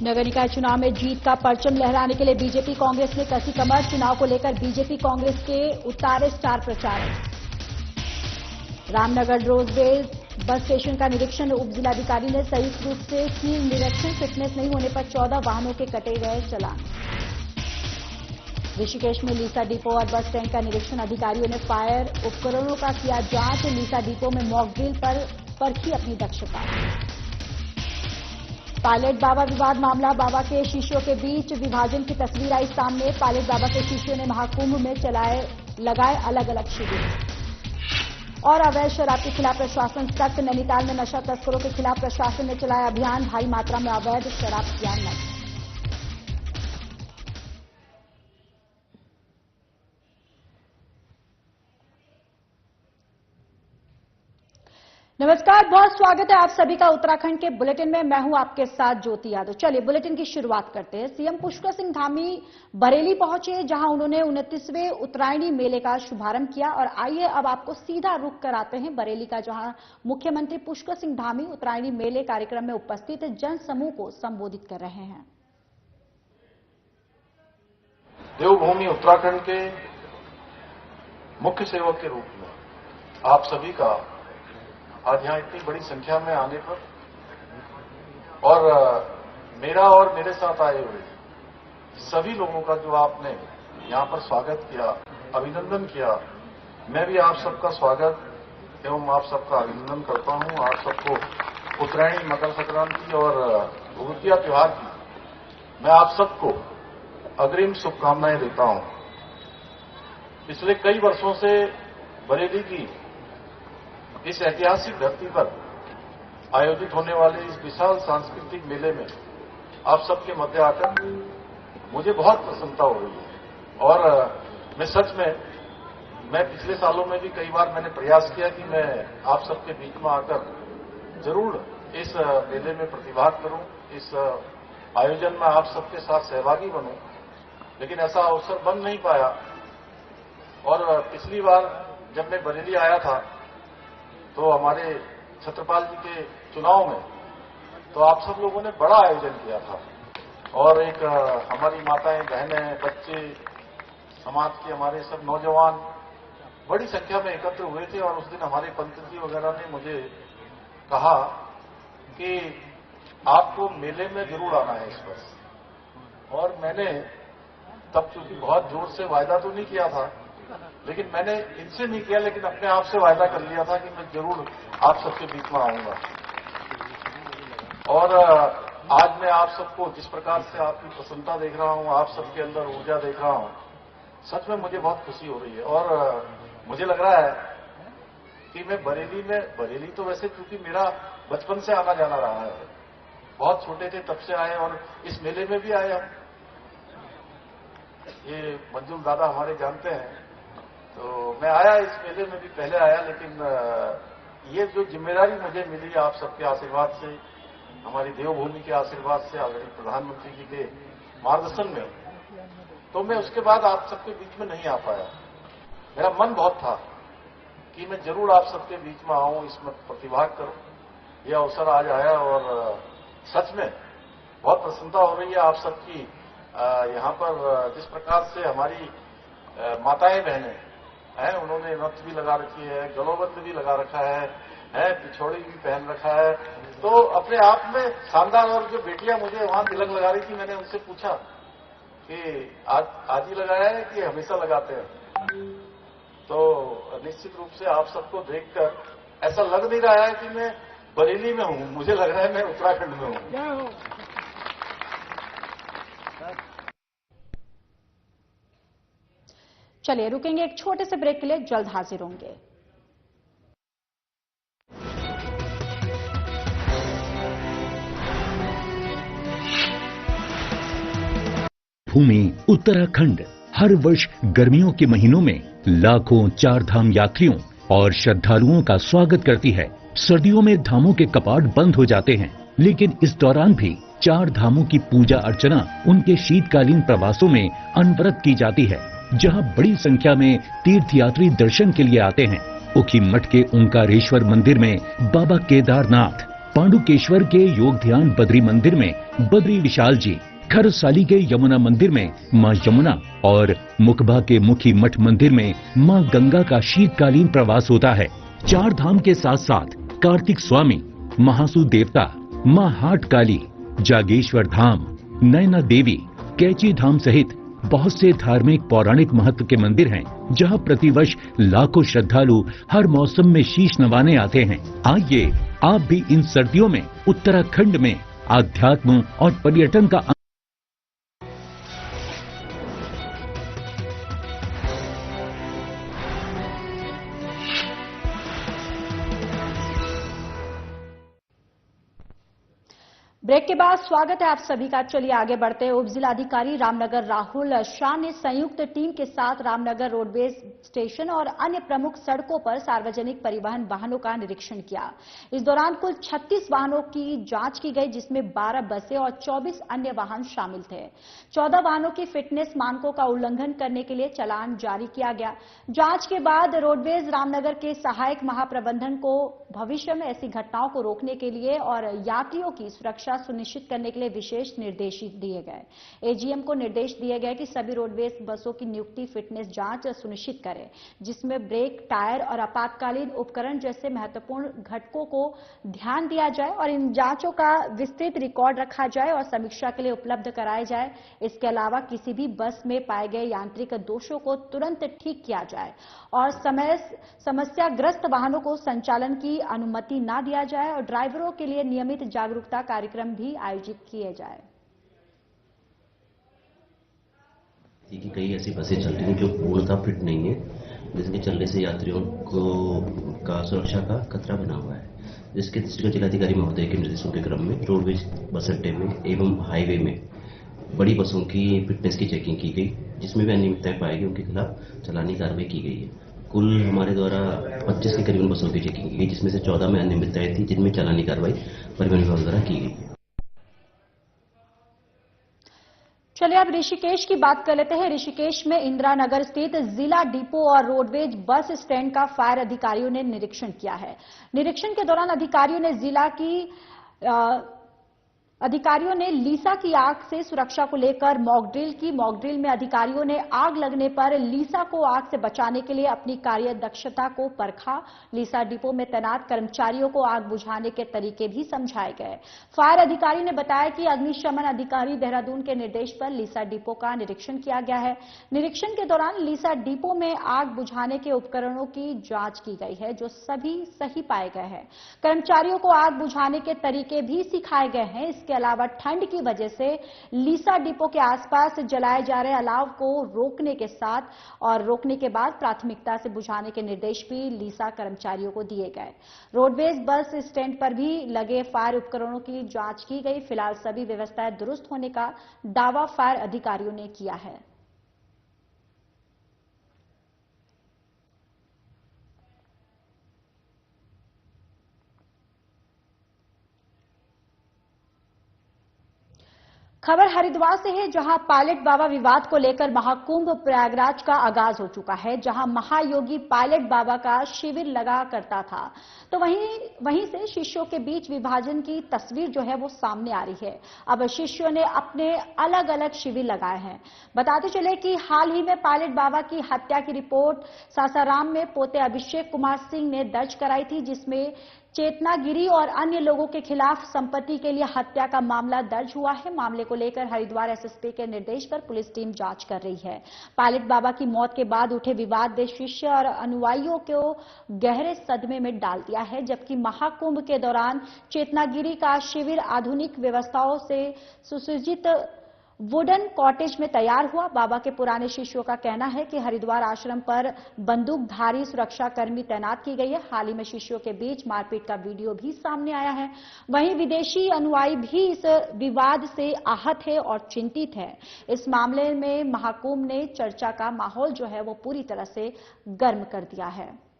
नगर निकाय चुनाव में जीत का परचम लहराने के लिए बीजेपी कांग्रेस ने कसी कमर। चुनाव को लेकर बीजेपी कांग्रेस के उतारे स्टार प्रचारक। रामनगर रोडवेज बस स्टेशन का निरीक्षण। उप जिलाधिकारी ने संयुक्त रूप से की निरीक्षण। फिटनेस नहीं होने पर 14 वाहनों के कटे गए चालान। ऋषिकेश में लीसा डिपो और बस स्टैंड का निरीक्षण। अधिकारियों ने फायर उपकरणों का किया जांच। लीसा डिपो में मॉक ड्रिल पर परखी अपनी दक्षता। पायलट बाबा विवाद मामला। बाबा के शिष्यों के बीच विभाजन की तस्वीर आई सामने। पायलट बाबा के शिष्यों ने महाकुंभ में लगाए अलग अलग शिविर। और अवैध शराब के खिलाफ प्रशासन सख्त। नैनीताल में नशा तस्करों के खिलाफ प्रशासन ने चलाया अभियान। भारी मात्रा में अवैध शराब किया नष्ट। नमस्कार, बहुत स्वागत है आप सभी का उत्तराखंड के बुलेटिन में। मैं हूं आपके साथ ज्योति यादव। चलिए बुलेटिन की शुरुआत करते हैं। सीएम पुष्कर सिंह धामी बरेली पहुंचे, जहां उन्होंने 29वें उत्तरायणी मेले का शुभारंभ किया। और आइए अब आपको सीधा रुख कराते हैं बरेली का, जहां मुख्यमंत्री पुष्कर सिंह धामी उत्तरायणी मेले कार्यक्रम में उपस्थित जनसमूह को संबोधित कर रहे हैं। देवभूमि उत्तराखंड के मुख्य सेवक के रूप में आप सभी का आज यहां इतनी बड़ी संख्या में आने पर और मेरा और मेरे साथ आए हुए सभी लोगों का जो आपने यहां पर स्वागत किया, अभिनंदन किया, मैं भी आप सबका स्वागत एवं आप सबका अभिनंदन करता हूं। आप सबको उत्तरायणी, मकर संक्रांति और भूतिया त्योहार की मैं आप सबको अग्रिम शुभकामनाएं देता हूं। पिछले कई वर्षों से बरेली की इस ऐतिहासिक धरती पर आयोजित होने वाले इस विशाल सांस्कृतिक मेले में आप सबके मध्य आकर मुझे बहुत प्रसन्नता हो रही है। और मैं सच में पिछले सालों में भी कई बार मैंने प्रयास किया कि मैं आप सबके बीच में आकर जरूर इस मेले में प्रतिभाग करूं, इस आयोजन में आप सबके साथ सहभागी बनूं, लेकिन ऐसा अवसर बन नहीं पाया। और पिछली बार जब मैं बरेली आया था तो हमारे छत्रपाल जी के चुनाव में तो आप सब लोगों ने बड़ा आयोजन किया था और एक हमारी माताएं, बहनें, बच्चे, समाज के हमारे सब नौजवान बड़ी संख्या में एकत्र हुए थे। और उस दिन हमारे पंत जी वगैरह ने मुझे कहा कि आपको मेले में जरूर आना है इस वर्ष। और मैंने तब चूंकि बहुत जोर से वायदा तो नहीं किया था, लेकिन मैंने इनसे नहीं किया, लेकिन अपने आप से वायदा कर लिया था कि मैं जरूर आप सबके बीच में आऊंगा। और आज मैं आप सबको जिस प्रकार से आपकी प्रसन्नता देख रहा हूं, आप सबके अंदर ऊर्जा देख रहा हूं, सच में मुझे बहुत खुशी हो रही है। और मुझे लग रहा है कि मैं बरेली तो वैसे क्योंकि मेरा बचपन से आना जाना रहा है, बहुत छोटे थे तब से आए और इस मेले में भी आए हम। ये मंजुल दादा हमारे जानते हैं, तो मैं आया इस मेले में भी पहले आया, लेकिन ये जो जिम्मेदारी मुझे मिली आप सबके आशीर्वाद से, हमारी देवभूमि के आशीर्वाद से, आदरणीय प्रधानमंत्री जी के मार्गदर्शन में, तो मैं उसके बाद आप सबके बीच में नहीं आ पाया। मेरा मन बहुत था कि मैं जरूर आप सबके बीच में आऊं, इसमें प्रतिभाग करूं। यह अवसर आज आया और सच में बहुत प्रसन्नता हो रही है आप सबकी। यहाँ पर जिस प्रकार से हमारी माताएं बहनें हैं, उन्होंने नथ भी लगा रखी है, गलोबंद भी लगा रखा है, पिछौड़ी भी पहन रखा है, तो अपने आप में शानदार। और जो बेटियां मुझे वहां तिलक लगा रही थी, मैंने उनसे पूछा कि आज ही लगाया है कि हमेशा लगाते हैं। तो निश्चित रूप से आप सबको देखकर ऐसा लग नहीं रहा है कि मैं बरेली में हूं, मुझे लग रहा है मैं उत्तराखंड में हूं। चलिए रुकेंगे एक छोटे से ब्रेक के लिए, जल्द हाजिर होंगे। भूमि उत्तराखंड हर वर्ष गर्मियों के महीनों में लाखों चार धाम यात्रियों और श्रद्धालुओं का स्वागत करती है। सर्दियों में धामों के कपाट बंद हो जाते हैं, लेकिन इस दौरान भी चार धामों की पूजा अर्चना उनके शीतकालीन प्रवासों में अनवरत की जाती है, जहां बड़ी संख्या में तीर्थयात्री दर्शन के लिए आते हैं। उखी मठ के ओंकारेश्वर मंदिर में बाबा केदारनाथ, पांडुकेश्वर के योग ध्यान बद्री मंदिर में बद्री विशाल जी, खरसाली के यमुना मंदिर में मां यमुना और मुकबा के मुखी मठ मंदिर में मां गंगा का शीतकालीन प्रवास होता है। चार धाम के साथ साथ कार्तिक स्वामी, महासू देवता, मां हाट काली, जागेश्वर धाम, नैना देवी, कैची धाम सहित बहुत से धार्मिक पौराणिक महत्व के मंदिर हैं, जहां प्रतिवर्ष लाखों श्रद्धालु हर मौसम में शीश नवाने आते हैं। आइए आप भी इन सर्दियों में उत्तराखंड में आध्यात्म और पर्यटन का ब्रेक के बाद स्वागत है आप सभी का। चलिए आगे बढ़ते हैं। उप जिलाधिकारी रामनगर राहुल शाह ने संयुक्त टीम के साथ रामनगर रोडवेज स्टेशन और अन्य प्रमुख सड़कों पर सार्वजनिक परिवहन वाहनों का निरीक्षण किया। इस दौरान कुल 36 वाहनों की जांच की गई, जिसमें 12 बसें और 24 अन्य वाहन शामिल थे। 14 वाहनों की फिटनेस मानकों का उल्लंघन करने के लिए चालान जारी किया गया। जांच के बाद रोडवेज रामनगर के सहायक महाप्रबंधन को भविष्य में ऐसी घटनाओं को रोकने के लिए और यात्रियों की सुरक्षा सुनिश्चित करने के लिए विशेष निर्देश दिए गए। एजीएम को निर्देश दिए गए कि सभी रोडवेज बसों की नियुक्ति फिटनेस जांच सुनिश्चित करें, जिसमें ब्रेक, टायर और आपातकालीन उपकरण जैसे महत्वपूर्ण घटकों को ध्यान दिया जाए और इन जांचों का विस्तृत रिकॉर्ड रखा जाए और समीक्षा के लिए उपलब्ध कराया जाए। इसके अलावा किसी भी बस में पाए गए यांत्रिक दोषों को तुरंत ठीक किया जाए और समस्याग्रस्त वाहनों को संचालन की अनुमति न दिया जाए और ड्राइवरों के लिए नियमित जागरूकता कार्यक्रम भी आयोजित किए जाए। कि कई ऐसी बसें चल रही हैं जो पूर्णतः फिट नहीं है, जिसके चलने से यात्रियों को सुरक्षा का खतरा बना हुआ है, जिसके दृष्टिगत जिलाधिकारी महोदय के निर्देशों के क्रम में रोडवेज बस अड्डे में एवं हाईवे में बड़ी बसों की फिटनेस की चेकिंग की गई, जिसमें भी अनियमितताएं पाई गई उनके खिलाफ चालानी कार्रवाई की गई है। कुल हमारे द्वारा 25 के करीबन बसों की चेकिंग की गई, जिसमें से 14 में अनियमितताएं थी, जिनमें चालानी कार्रवाई परिवहन विभाग द्वारा की गई है। चलिए अब ऋषिकेश की बात कर लेते हैं। ऋषिकेश में इंदिरा नगर स्थित जिला डिपो और रोडवेज बस स्टैंड का फायर अधिकारियों ने निरीक्षण किया है। निरीक्षण के दौरान अधिकारियों ने लीसा की आग से सुरक्षा को लेकर मॉक ड्रिल की। मॉक ड्रिल में अधिकारियों ने आग लगने पर लीसा को आग से बचाने के लिए अपनी कार्य दक्षता को परखा। लीसा डिपो में तैनात कर्मचारियों को आग बुझाने के तरीके भी समझाए गए। फायर अधिकारी ने बताया कि अग्निशमन अधिकारी देहरादून के निर्देश पर लीसा डिपो का निरीक्षण किया गया है। निरीक्षण के दौरान लीसा डिपो में आग बुझाने के उपकरणों की जांच की गई है, जो सभी सही पाए गए हैं। कर्मचारियों को आग बुझाने के तरीके भी सिखाए गए हैं। इसके अलावा ठंड की वजह से लीसा डिपो के आसपास जलाए जा रहे अलाव को रोकने के बाद प्राथमिकता से बुझाने के निर्देश भी लीसा कर्मचारियों को दिए गए। रोडवेज बस स्टैंड पर भी लगे फायर उपकरणों की जांच की गई। फिलहाल सभी व्यवस्थाएं दुरुस्त होने का दावा फायर अधिकारियों ने किया है। खबर हरिद्वार से है, जहां पायलट बाबा विवाद को लेकर महाकुंभ प्रयागराज का आगाज हो चुका है। जहां महायोगी पायलट बाबा का शिविर लगा करता था, तो वहीं से शिष्यों के बीच विभाजन की तस्वीर जो है वो सामने आ रही है। अब शिष्यों ने अपने अलग अलग शिविर लगाए हैं। बताते चले कि हाल ही में पायलट बाबा की हत्या की रिपोर्ट सासाराम में पोते अभिषेक कुमार सिंह ने दर्ज कराई थी, जिसमें चेतनागिरी और अन्य लोगों के खिलाफ संपत्ति के लिए हत्या का मामला दर्ज हुआ है। मामले को लेकर हरिद्वार एसएसपी के निर्देश पर पुलिस टीम जांच कर रही है। पायलट बाबा की मौत के बाद उठे विवाद ने शिष्य और अनुयायियों को गहरे सदमे में डाल दिया है, जबकि महाकुंभ के दौरान चेतनागिरी का शिविर आधुनिक व्यवस्थाओं से सुसज्जित वुडन कॉटेज में तैयार हुआ। बाबा के पुराने शिष्यों का कहना है कि हरिद्वार आश्रम पर बंदूकधारी सुरक्षाकर्मी तैनात की गई है। हाल ही में शिष्यों के बीच मारपीट का वीडियो भी सामने आया है। वहीं विदेशी अनुयायी भी इस विवाद से आहत है और चिंतित है। इस मामले में महाकुंभ ने चर्चा का माहौल जो है वो पूरी तरह से गर्म कर दिया है।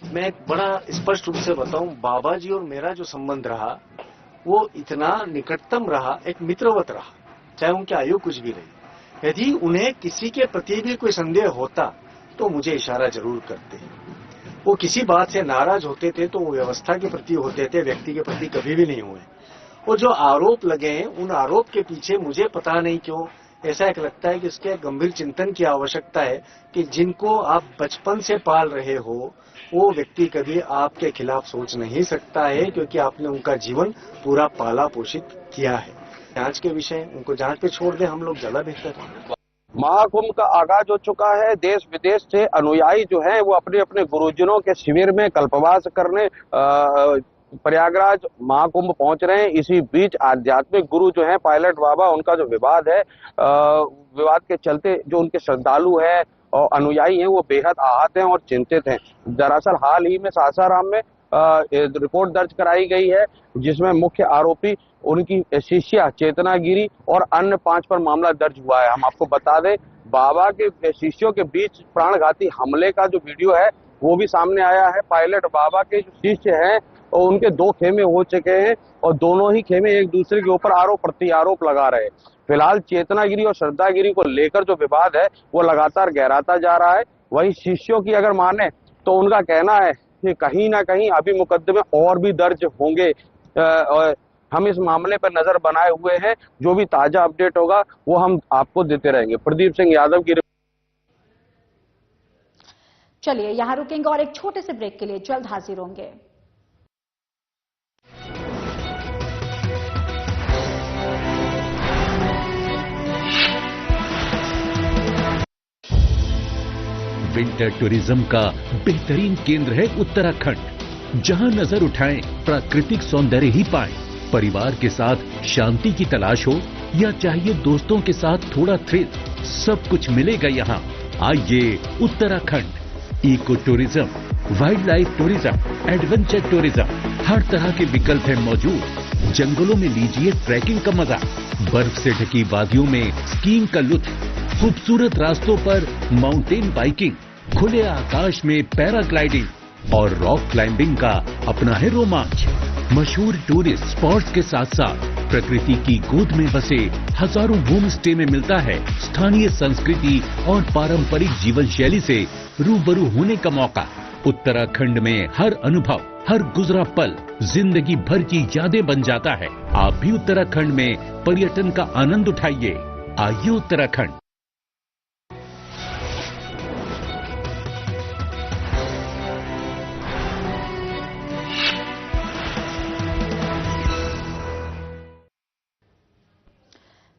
मैं एक बड़ा स्पष्ट रूप से बताऊं, बाबा जी और मेरा जो संबंध रहा वो इतना निकटतम रहा, एक मित्रवत रहा, चाहे उनकी आयु कुछ भी रही। यदि उन्हें किसी के प्रति भी कोई संदेह होता तो मुझे इशारा जरूर करते। वो किसी बात से नाराज होते थे तो वो व्यवस्था के प्रति होते थे, व्यक्ति के प्रति कभी भी नहीं हुए। और जो आरोप लगे हैं उन आरोप के पीछे मुझे पता नहीं क्यों ऐसा एक लगता है कि इसके गंभीर चिंतन की आवश्यकता है कि जिनको आप बचपन से पाल रहे हो वो व्यक्ति कभी आपके खिलाफ सोच नहीं सकता है, क्योंकि आपने उनका जीवन पूरा पाला पोषित किया है। जांच के विषय उनको जांच पे छोड़ दे हम लोग, ज्यादा बेहतर है। महाकुंभ का आगाज हो चुका है। देश विदेश से अनुयायी जो हैं वो अपने अपने गुरुजनों के शिविर में कल्पवास करने प्रयागराज महाकुंभ पहुंच रहे हैं। इसी बीच आध्यात्मिक गुरु जो हैं पायलट बाबा, उनका जो विवाद है, विवाद के चलते जो उनके श्रद्धालु हैं और अनुयायी हैं वो बेहद आहत हैं और चिंतित हैं। दरअसल हाल ही में सासाराम में रिपोर्ट दर्ज कराई गई है जिसमें मुख्य आरोपी उनकी शिष्या चेतना गिरी और अन्य 5 पर मामला दर्ज हुआ है। हम आपको बता दें, बाबा के शिष्यों के बीच प्राणघाती हमले का जो वीडियो है वो भी सामने आया है। पायलट बाबा के जो शिष्य हैं और उनके 2 खेमे हो चुके हैं और दोनों ही खेमे एक दूसरे के ऊपर आरोप प्रत्यारोप लगा रहे हैं। फिलहाल चेतनागिरी और श्रद्धागिरी को लेकर जो विवाद है वो लगातार गहराता जा रहा है। वहीं शिष्यों की अगर माने तो उनका कहना है कि कहीं ना कहीं अभी मुकदमे और भी दर्ज होंगे। और हम इस मामले पर नजर बनाए हुए हैं। जो भी ताजा अपडेट होगा वो हम आपको देते रहेंगे। प्रदीप सिंह यादव की। चलिए यहां रुकेंगे और एक छोटे से ब्रेक के लिए जल्द हाजिर होंगे। विंटर टूरिज्म का बेहतरीन केंद्र है उत्तराखंड। जहां नजर उठाएं प्राकृतिक सौंदर्य ही पाएं। परिवार के साथ शांति की तलाश हो या चाहिए दोस्तों के साथ थोड़ा थ्रिल, सब कुछ मिलेगा यहाँ। आइए Uttarakhand. Eco tourism, wild life tourism, adventure tourism, हर तरह के विकल्प हैं मौजूद। जंगलों में लीजिए ट्रैकिंग का मजा, बर्फ से ढकी वादियों में स्कीइंग का लुत्फ, खूबसूरत रास्तों पर माउंटेन बाइकिंग, खुले आकाश में पैराग्लाइडिंग और रॉक क्लाइंबिंग का अपना है रोमांच। मशहूर टूरिस्ट स्पॉट्स के साथ साथ प्रकृति की गोद में बसे हजारों होम स्टे में मिलता है स्थानीय संस्कृति और पारंपरिक जीवन शैली से रूबरू होने का मौका। उत्तराखंड में हर अनुभव, हर गुजरा पल जिंदगी भर की यादें बन जाता है। आप भी उत्तराखंड में पर्यटन का आनंद उठाइए। आइए उत्तराखंड।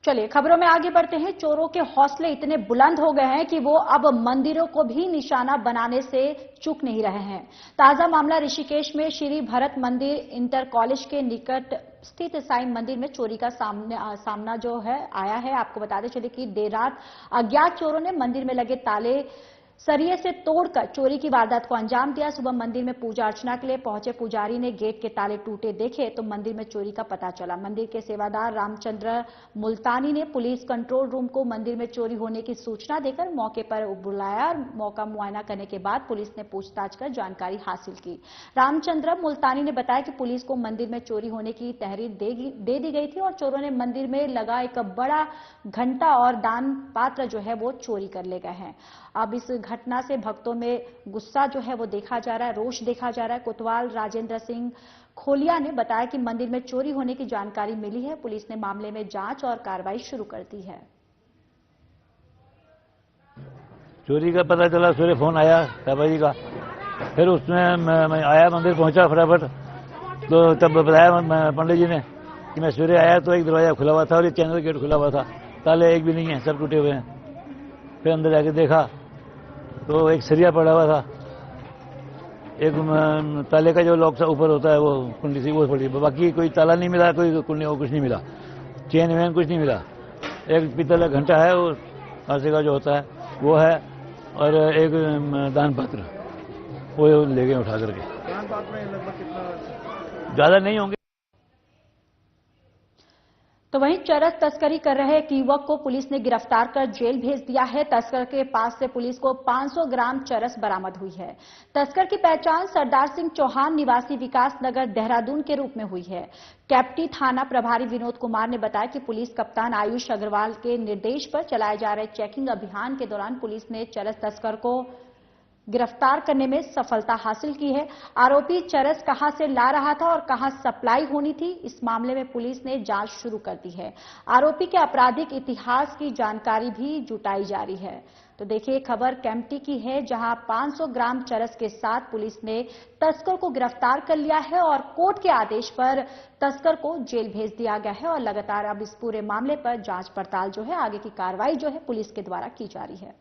चलिए खबरों में आगे बढ़ते हैं। चोरों के हौसले इतने बुलंद हो गए हैं कि वो अब मंदिरों को भी निशाना बनाने से चूक नहीं रहे हैं। ताजा मामला ऋषिकेश में श्री भरत मंदिर इंटर कॉलेज के निकट स्थित साईं मंदिर में चोरी का सामना जो है आया है। आपको बताते चले कि देर रात अज्ञात चोरों ने मंदिर में लगे ताले सरिये से तोड़कर चोरी की वारदात को अंजाम दिया। सुबह मंदिर में पूजा अर्चना के लिए पहुंचे पुजारी ने गेट के ताले टूटे देखे तो मंदिर में चोरी का पता चला। मंदिर के सेवादार रामचंद्र मुल्तानी ने पुलिस कंट्रोल रूम को मंदिर में चोरी होने की सूचना देकर मौके पर बुलाया और मौका मुआयना करने के बाद पुलिस ने पूछताछ कर जानकारी हासिल की। रामचंद्र मुल्तानी ने बताया कि पुलिस को मंदिर में चोरी होने की तहरीर दे दी गई थी और चोरों ने मंदिर में लगा एक बड़ा घंटा और दान पात्र जो है वो चोरी कर ले गए हैं। अब इस घटना से भक्तों में गुस्सा जो है वो देखा जा रहा है, रोष देखा जा रहा है। कोतवाल राजेंद्र सिंह खोलिया ने बताया कि मंदिर में चोरी होने की जानकारी मिली है। पुलिस ने मामले में जांच और कार्रवाई शुरू कर दी है। चोरी का पता चला, सवेरे फोन आया बाबा जी का, फिर उसमें मैं आया, मंदिर पहुंचा फटाफट, तो तब बताया पंडित जी ने कि मैं सवेरे आया तो एक दरवाजा खुला हुआ था और एक चैनल गेट खुला हुआ था, ताले एक भी नहीं है, सब टूटे हुए हैं। फिर अंदर जाके देखा तो एक सरिया पड़ा हुआ था, एक ताले का जो लॉक सा ऊपर होता है वो कुंडी सी वो पड़ी, बाकी कोई ताला नहीं मिला, कोई कुंडी वो कुछ नहीं मिला, चेन वैन कुछ नहीं मिला। एक पीतल का घंटा है वो कांसे का जो होता है वो है और एक दान पात्र वो ले गए उठा करके। दान पात्र में लगभग कितना? ज्यादा नहीं होंगे। तो वहीं चरस तस्करी कर रहे एक युवक को पुलिस ने गिरफ्तार कर जेल भेज दिया है। तस्कर के पास से पुलिस को 500 ग्राम चरस बरामद हुई है। तस्कर की पहचान सरदार सिंह चौहान निवासी विकास नगर देहरादून के रूप में हुई है। कैप्टी थाना प्रभारी विनोद कुमार ने बताया कि पुलिस कप्तान आयुष अग्रवाल के निर्देश पर चलाए जा रहे चेकिंग अभियान के दौरान पुलिस ने चरस तस्कर को गिरफ्तार करने में सफलता हासिल की है। आरोपी चरस कहां से ला रहा था और कहां सप्लाई होनी थी, इस मामले में पुलिस ने जांच शुरू कर दी है। आरोपी के आपराधिक इतिहास की जानकारी भी जुटाई जा रही है। तो देखिए, खबर केम्प्टी की है, जहां 500 ग्राम चरस के साथ पुलिस ने तस्कर को गिरफ्तार कर लिया है और कोर्ट के आदेश पर तस्कर को जेल भेज दिया गया है। और लगातार अब इस पूरे मामले पर जांच पड़ताल जो है, आगे की कार्रवाई जो है पुलिस के द्वारा की जा रही है।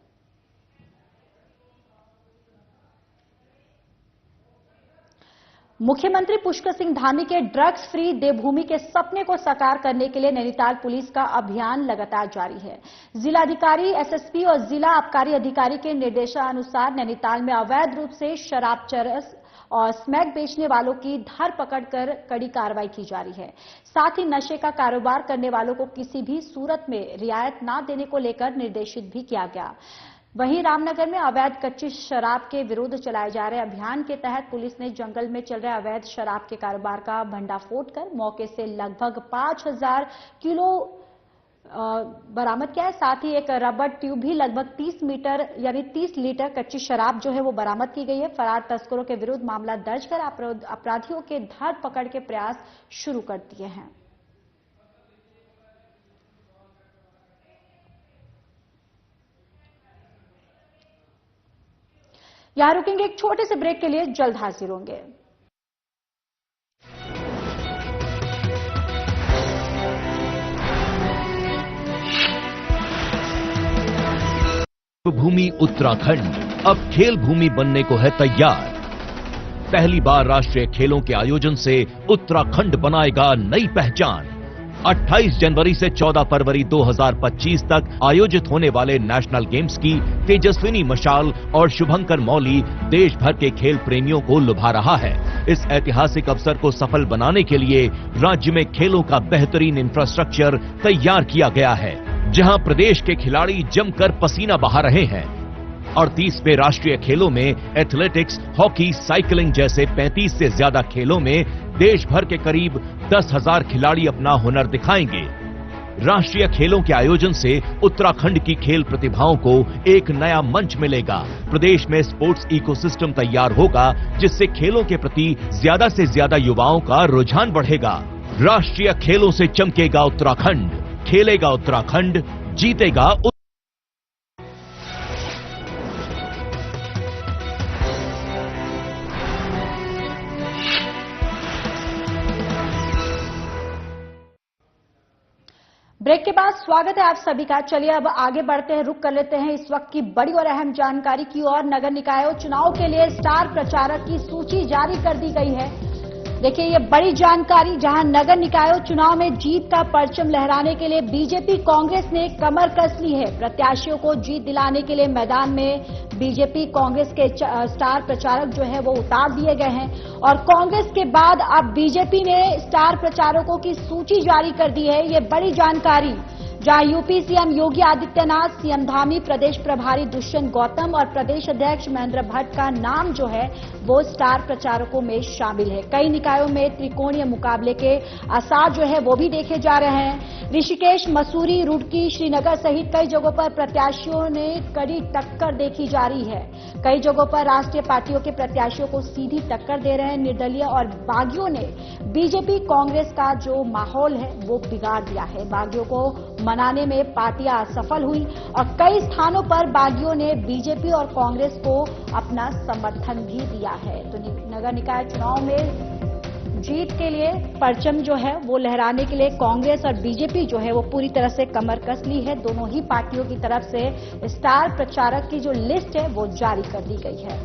मुख्यमंत्री पुष्कर सिंह धामी के ड्रग्स फ्री देवभूमि के सपने को साकार करने के लिए नैनीताल पुलिस का अभियान लगातार जारी है। जिलाधिकारी, एसएसपी और जिला आबकारी अधिकारी के निर्देशानुसार नैनीताल में अवैध रूप से शराब, चरस और स्मैक बेचने वालों की धरपकड़ कर कड़ी कार्रवाई की जा रही है। साथ ही नशे का कारोबार करने वालों को किसी भी सूरत में रियायत न देने को लेकर निर्देशित भी किया गया। वहीं रामनगर में अवैध कच्ची शराब के विरुद्ध चलाए जा रहे अभियान के तहत पुलिस ने जंगल में चल रहे अवैध शराब के कारोबार का भंडाफोड़ कर मौके से लगभग 5000 किलो बरामद किया है। साथ ही एक रबर ट्यूब भी लगभग 30 लीटर कच्ची शराब जो है वो बरामद की गई है। फरार तस्करों के विरुद्ध मामला दर्ज कर अपराधियों के धरपकड़ के प्रयास शुरू कर दिए हैं। यहां रुकेंगे एक छोटे से ब्रेक के लिए, जल्द हाजिर होंगे। भूमि उत्तराखंड अब खेल भूमि बनने को है तैयार। पहली बार राष्ट्रीय खेलों के आयोजन से उत्तराखंड बनाएगा नई पहचान। 28 जनवरी से 14 फरवरी 2025 तक आयोजित होने वाले नेशनल गेम्स की तेजस्विनी मशाल और शुभंकर मौली देश भर के खेल प्रेमियों को लुभा रहा है। इस ऐतिहासिक अवसर को सफल बनाने के लिए राज्य में खेलों का बेहतरीन इंफ्रास्ट्रक्चर तैयार किया गया है, जहां प्रदेश के खिलाड़ी जमकर पसीना बहा रहे हैं। 38वें राष्ट्रीय खेलों में एथलेटिक्स, हॉकी, साइकिलिंग जैसे 35 से ज्यादा खेलों में देश भर के करीब 10,000 खिलाड़ी अपना हुनर दिखाएंगे। राष्ट्रीय खेलों के आयोजन से उत्तराखंड की खेल प्रतिभाओं को एक नया मंच मिलेगा। प्रदेश में स्पोर्ट्स इकोसिस्टम तैयार होगा, जिससे खेलों के प्रति ज्यादा से ज्यादा युवाओं का रुझान बढ़ेगा। राष्ट्रीय खेलों से चमकेगा उत्तराखंड, खेलेगा उत्तराखंड, जीतेगा। ब्रेक के बाद स्वागत है आप सभी का। चलिए अब आगे बढ़ते हैं, रुक कर लेते हैं इस वक्त की बड़ी और अहम जानकारी की ओर। नगर निकायों चुनाव के लिए स्टार प्रचारक की सूची जारी कर दी गई है। देखिए ये बड़ी जानकारी, जहां नगर निकायों चुनाव में जीत का परचम लहराने के लिए बीजेपी कांग्रेस ने कमर कस ली है। प्रत्याशियों को जीत दिलाने के लिए मैदान में बीजेपी कांग्रेस के स्टार प्रचारक जो है वो उतार दिए गए हैं और कांग्रेस के बाद अब बीजेपी ने स्टार प्रचारकों की सूची जारी कर दी है। ये बड़ी जानकारी, जहां UP CM Yogi Adityanath, CM Dhami, प्रदेश प्रभारी दुष्यंत गौतम और प्रदेश अध्यक्ष महेंद्र भट्ट का नाम जो है वो स्टार प्रचारकों में शामिल है। कई निकायों में त्रिकोणीय मुकाबले के आसार जो है वो भी देखे जा रहे हैं। ऋषिकेश, मसूरी, रुड़की, श्रीनगर सहित कई जगहों पर प्रत्याशियों ने कड़ी टक्कर देखी जा रही है। कई जगहों पर राष्ट्रीय पार्टियों के प्रत्याशियों को सीधी टक्कर दे रहे हैं। निर्दलीय और बागियों ने बीजेपी कांग्रेस का जो माहौल है वो बिगाड़ दिया है। बागियों को मनाने में पार्टियां असफल हुई और कई स्थानों पर बागियों ने बीजेपी और कांग्रेस को अपना समर्थन भी दिया है। तो नगर निकाय चुनाव में जीत के लिए परचम जो है वो लहराने के लिए कांग्रेस और बीजेपी जो है वो पूरी तरह से कमर कस ली है। दोनों ही पार्टियों की तरफ से स्टार प्रचारक की जो लिस्ट है वो जारी कर दी गई है।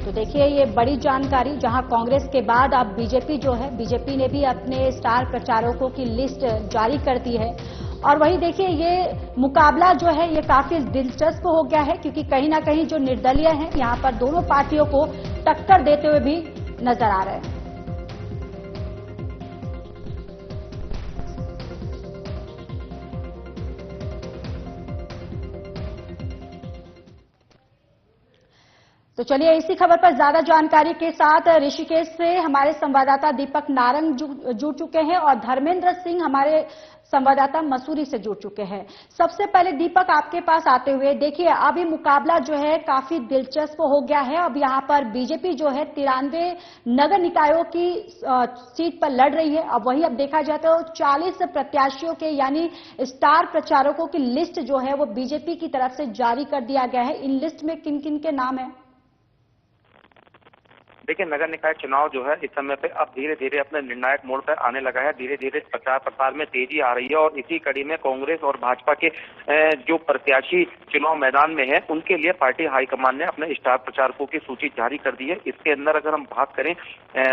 तो देखिए ये बड़ी जानकारी, जहां कांग्रेस के बाद अब बीजेपी जो है, बीजेपी ने भी अपने स्टार प्रचारकों की लिस्ट जारी कर दी है। और वहीं देखिए ये मुकाबला जो है ये काफी दिलचस्प हो गया है, क्योंकि कहीं ना कहीं जो निर्दलीय हैं यहां पर दोनों पार्टियों को टक्कर देते हुए भी नजर आ रहे हैं। तो चलिए इसी खबर पर ज्यादा जानकारी के साथ ऋषिकेश से हमारे संवाददाता दीपक नारंग जुड़ चुके हैं और धर्मेंद्र सिंह हमारे संवाददाता मसूरी से जुड़ चुके हैं। सबसे पहले दीपक आपके पास आते हुए देखिए, अभी मुकाबला जो है काफी दिलचस्प हो गया है। अब यहां पर बीजेपी जो है 93 नगर निकायों की सीट पर लड़ रही है। अब वही अब देखा जाए तो 40 प्रत्याशियों के यानी स्टार प्रचारकों की लिस्ट जो है वो बीजेपी की तरफ से जारी कर दिया गया है। इन लिस्ट में किन किन के नाम है? देखिए, नगर निकाय चुनाव जो है इस समय पे अब धीरे धीरे अपने निर्णायक मोड़ पर आने लगा है। धीरे धीरे प्रचार प्रसार में तेजी आ रही है और इसी कड़ी में कांग्रेस और भाजपा के जो प्रत्याशी चुनाव मैदान में है उनके लिए पार्टी हाईकमान ने अपने स्टार प्रचारकों की सूची जारी कर दी है। इसके अंदर अगर हम बात करें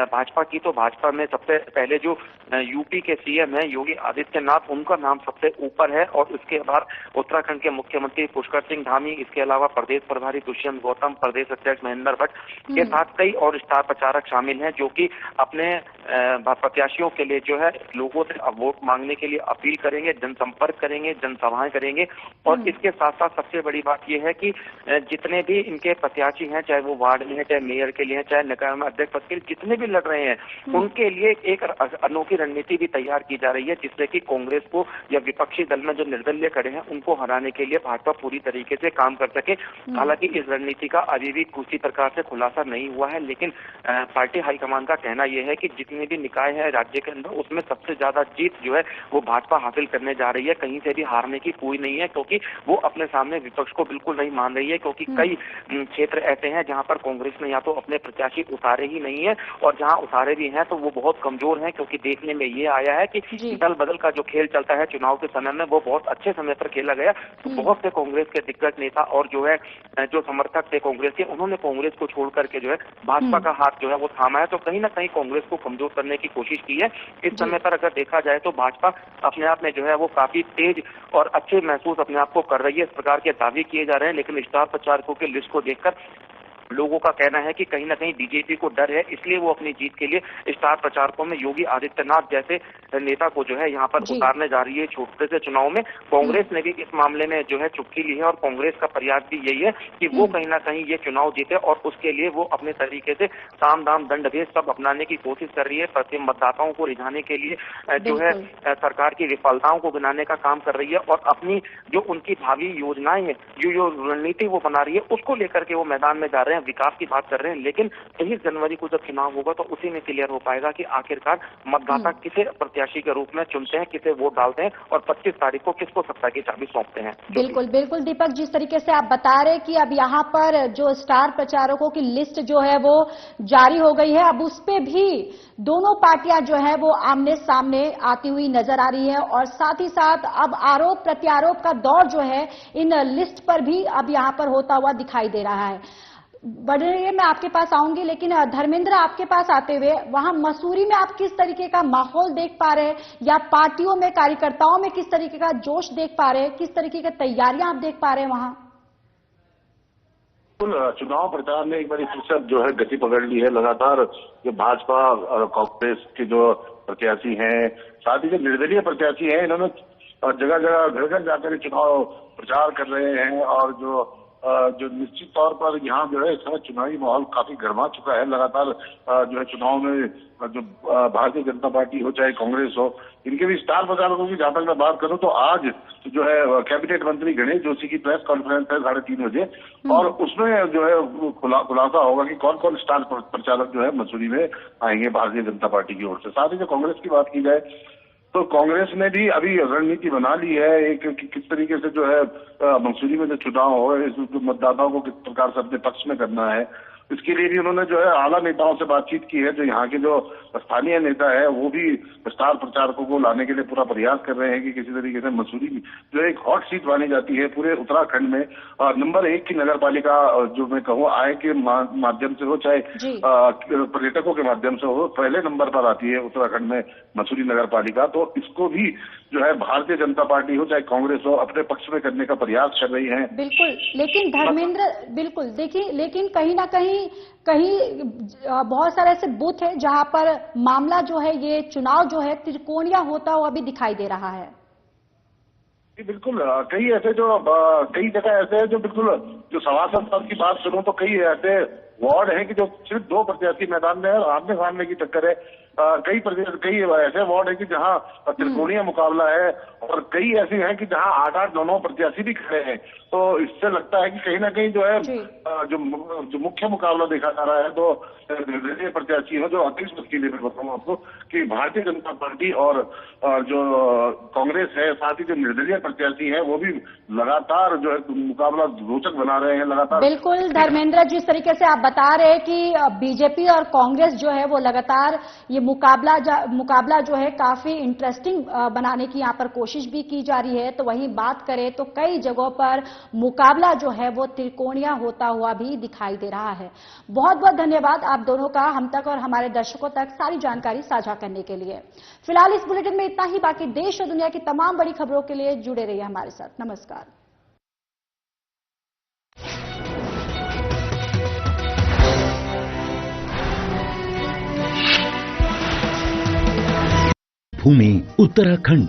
भाजपा की, तो भाजपा में सबसे पहले जो यूपी के सीएम है योगी आदित्यनाथ, उनका नाम सबसे ऊपर है। और उसके बाद उत्तराखंड के मुख्यमंत्री पुष्कर सिंह धामी, इसके अलावा प्रदेश प्रभारी दुष्यंत गौतम, प्रदेश अध्यक्ष महेंद्र भट्ट के साथ कई और स्टार प्रचारक शामिल हैं जो कि अपने प्रत्याशियों के लिए जो है लोगों से वोट मांगने के लिए अपील करेंगे, जनसंपर्क करेंगे, जनसभाएं करेंगे। और इसके साथ साथ सबसे बड़ी बात यह है कि जितने भी इनके प्रत्याशी हैं, चाहे वो वार्ड में है, चाहे मेयर के लिए है, चाहे निकाय अध्यक्ष पद के लिए जितने भी लड़ रहे हैं, उनके लिए एक अनोखी रणनीति भी तैयार की जा रही है जिससे कि कांग्रेस को या विपक्षी दल में जो निर्दलीय खड़े हैं उनको हराने के लिए भाजपा पूरी तरीके से काम कर सके। हालांकि इस रणनीति का अभी भी किसी प्रकार से खुलासा नहीं हुआ है, लेकिन पार्टी हाईकमान का कहना यह है कि जितने भी निकाय है राज्य के अंदर उसमें सबसे ज्यादा जीत जो है वो भाजपा हासिल करने जा रही है। कहीं से भी हारने की कोई नहीं है, क्योंकि वो अपने सामने विपक्ष को बिल्कुल नहीं मान रही है। क्योंकि कई क्षेत्र ऐसे हैं जहां पर कांग्रेस ने या तो अपने प्रत्याशी उतारे ही नहीं है, और जहां उतारे भी हैं तो वो बहुत कमजोर हैं। क्योंकि देखने में ये आया है कि दल बदल का जो खेल चलता है चुनाव के समय में वो बहुत अच्छे समय पर खेला गया। तो बहुत से कांग्रेस के दिग्गज नेता और जो है जो समर्थक थे कांग्रेस के, उन्होंने कांग्रेस को छोड़ करके जो है भाजपा का हाथ जो है वो थामा है। तो कहीं ना कहीं कांग्रेस को कमजोर करने की कोशिश की है। इस समय पर अगर देखा जाए तो भाजपा अपने आप में जो है वो काफी तेज और अच्छे महसूस अपने आप को कर रही है। इस प्रकार के दावे किए जा रहे हैं, लेकिन स्टार प्रचारकों की लिस्ट को देखकर लोगों का कहना है कि कहीं ना कहीं बीजेपी को डर है, इसलिए वो अपनी जीत के लिए स्टार प्रचारकों में योगी आदित्यनाथ जैसे नेता को जो है यहाँ पर उतारने जा रही है छोटे से चुनाव में। कांग्रेस ने भी इस मामले में जो है चुप्पी ली है और कांग्रेस का प्रयास भी यही है कि वो कहीं ना कहीं ये चुनाव जीते और उसके लिए वो अपने तरीके से साम दाम दंड भेद सब अपनाने की कोशिश कर रही है। प्रति मतदाताओं को रिझाने के लिए जो है सरकार की विफलताओं को गिनाने का काम कर रही है और अपनी जो उनकी भावी योजनाएं हैं, जो रणनीति वो बना रही है, उसको लेकर के वो मैदान में जा रहे हैं। विकास की बात कर रहे हैं, लेकिन 23 जनवरी को जब चुनाव होगा तो उसी में क्लियर हो पाएगा कि आखिरकार मतदाता किसे प्रत्याशी के रूप में चुनते हैं, किसे वोट डालते हैं और 25 तारीख को किसको सत्ता की चाबी सौंपते हैं। बिल्कुल बिल्कुल दीपक, जिस तरीके से आप बता रहे कि अब यहाँ पर जो स्टार प्रचारकों की लिस्ट जो है वो जारी हो गई है, अब उस पे भी दोनों पार्टियां जो है वो आमने सामने आती हुई नजर आ रही है और साथ ही साथ अब आरोप प्रत्यारोप का दौर जो है इन लिस्ट पर भी अब यहाँ पर होता हुआ दिखाई दे रहा है। बढ़िया, मैं आपके पास आऊंगी, लेकिन धर्मेंद्र आपके पास आते हुए वहां मसूरी में आप किस तरीके का माहौल देख पा रहे हैं, या पार्टियों में कार्यकर्ताओं में किस तरीके का जोश देख पा रहे हैं, किस तरीके की तैयारियां आप देख पा रहे हैं वहां? चुनाव प्रचार ने एक बार फिर से जो है गति पकड़ ली है। लगातार जो भाजपा और कांग्रेस के जो प्रत्याशी हैं, साथ ही जो निर्दलीय प्रत्याशी हैं, इन्होंने जगह जगह घर घर जाकर चुनाव प्रचार कर रहे हैं और जो निश्चित तौर पर यहाँ जो है इस समय चुनावी माहौल काफी गर्मा चुका है। लगातार जो है चुनाव में जो भारतीय जनता पार्टी हो चाहे कांग्रेस हो, इनके भी स्टार प्रचारकों की जहां तक मैं बात करूं तो आज जो है कैबिनेट मंत्री गणेश जोशी की प्रेस कॉन्फ्रेंस है 3:30 बजे, और उसमें जो है खुलासा होगा कि कौन कौन स्टार प्रचारक जो है मसूरी में आएंगे भारतीय जनता पार्टी की ओर से। साथ ही जो कांग्रेस की बात की जाए तो कांग्रेस ने भी अभी रणनीति बना ली है एक कि किस तरीके से जो है मसूरी में जो चुनाव हो इस मतदाताओं को किस प्रकार से अपने पक्ष में करना है। इसके लिए भी उन्होंने जो है आला नेताओं से बातचीत की है। जो यहाँ के जो स्थानीय नेता है वो भी स्टार प्रचारकों को लाने के लिए पूरा प्रयास कर रहे हैं कि किसी तरीके से मसूरी जो एक हॉट सीट मानी जाती है पूरे उत्तराखंड में, नंबर 1 की नगर पालिका जो मैं कहूँ आय के माध्यम से हो चाहे पर्यटकों के माध्यम से हो, पहले नंबर पर आती है उत्तराखंड में मसूरी नगर पालिका। तो इसको भी जो है भारतीय जनता पार्टी हो चाहे कांग्रेस हो अपने पक्ष में करने का प्रयास कर रही है। बिल्कुल, लेकिन धर्मेंद्र बिल्कुल देखिए, लेकिन कहीं ना कहीं कहीं बहुत सारे ऐसे बूथ हैं जहां पर मामला जो है, ये चुनाव जो है त्रिकोणीय होता हुआ भी दिखाई दे रहा है। बिल्कुल, कई ऐसे जो कई जगह ऐसे है जो बिल्कुल जो सभासद पद की बात करूं तो कई ऐसे वार्ड हैं कि जो सिर्फ 2 प्रत्याशी मैदान में है और आमने सामने की टक्कर है। कई ऐसे वार्ड है कि जहां त्रिकोणीय मुकाबला है और कई ऐसे हैं कि जहां 8-8, 9-9 प्रत्याशी भी खड़े हैं। तो इससे लगता है कि कहीं ना कहीं जो है जो मुख्य मुकाबला देखा जा रहा है तो निर्दलीय प्रत्याशी हो जो 28 पद के लिए मैं बताऊं आपको कि भारतीय जनता पार्टी और जो कांग्रेस है, साथ ही जो निर्दलीय प्रत्याशी है वो भी लगातार जो है मुकाबला रोचक बना रहे हैं लगातार। बिल्कुल धर्मेंद्र, जिस तरीके से आप बता रहे हैं कि बीजेपी और कांग्रेस जो है वो लगातार ये मुकाबला जो है काफी इंटरेस्टिंग बनाने की यहाँ पर कोशिश भी की जा रही है, तो वहीं बात करें तो कई जगहों पर मुकाबला जो है वो त्रिकोणीय होता हुआ भी दिखाई दे रहा है। बहुत बहुत धन्यवाद आप दोनों का हम तक और हमारे दर्शकों तक सारी जानकारी साझा करने के लिए। फिलहाल इस बुलेटिन में इतना ही। बाकी देश और दुनिया की तमाम बड़ी खबरों के लिए जुड़े रहिए हमारे साथ। नमस्कार। भूमि उत्तराखंड।